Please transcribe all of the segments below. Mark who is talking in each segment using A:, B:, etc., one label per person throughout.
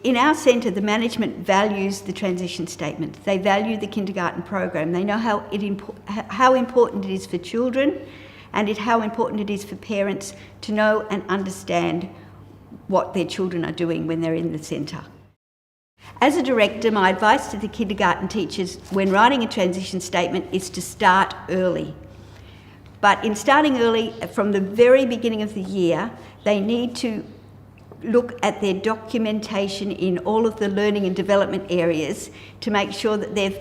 A: In our centre, the management values the transition statement. They value the kindergarten program. They know how important it is for children and how important it is for parents to know and understand what their children are doing when they're in the centre. As a director, my advice to the kindergarten teachers when writing a transition statement is to start early. But in starting early, from the very beginning of the year, they need to look at their documentation in all of the learning and development areas to make sure that they've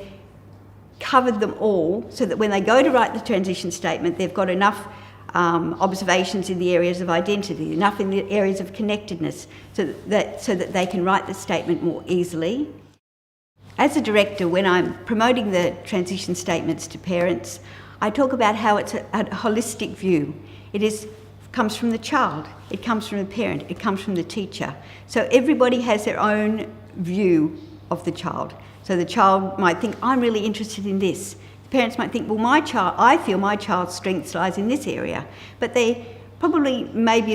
A: covered them all, so that when they go to write the transition statement, they've got enough observations in the areas of identity, enough in the areas of connectedness, so that they can write the statement more easily. As a director, when I'm promoting the transition statements to parents, I talk about how it's a holistic view. It comes from the child, it comes from the parent, it comes from the teacher. So everybody has their own view of the child. So the child might think, I'm really interested in this. The parents might think, well, I feel my child's strength lies in this area. But they probably maybe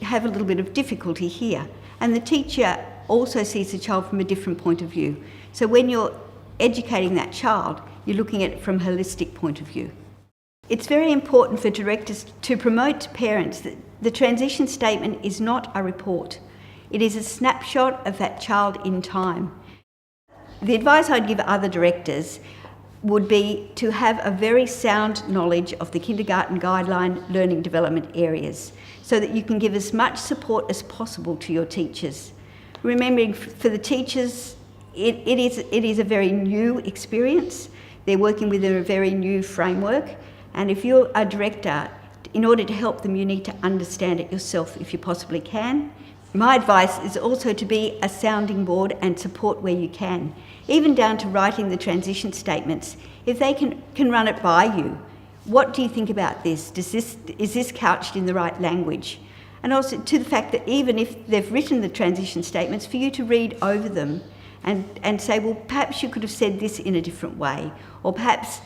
A: have a little bit of difficulty here. And the teacher also sees the child from a different point of view. So when you're educating that child, you're looking at it from a holistic point of view. It's very important for directors to promote to parents that the transition statement is not a report. It is a snapshot of that child in time. The advice I'd give other directors would be to have a very sound knowledge of the kindergarten guideline learning development areas, so that you can give as much support as possible to your teachers. Remembering for the teachers, it is a very new experience. They're working within a very new framework. And if you're a director, in order to help them, you need to understand it yourself if you possibly can. My advice is also to be a sounding board and support where you can, even down to writing the transition statements. If they can run it by you, what do you think about this? Is this couched in the right language? And also to the fact that even if they've written the transition statements, for you to read over them and say, well, perhaps you could have said this in a different way, or perhaps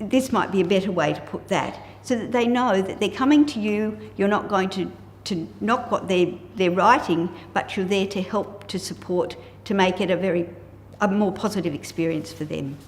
A: this might be a better way to put that, so that they know that they're coming to you, you're not going to knock what they're writing, but you're there to help, to support, to make it a more positive experience for them.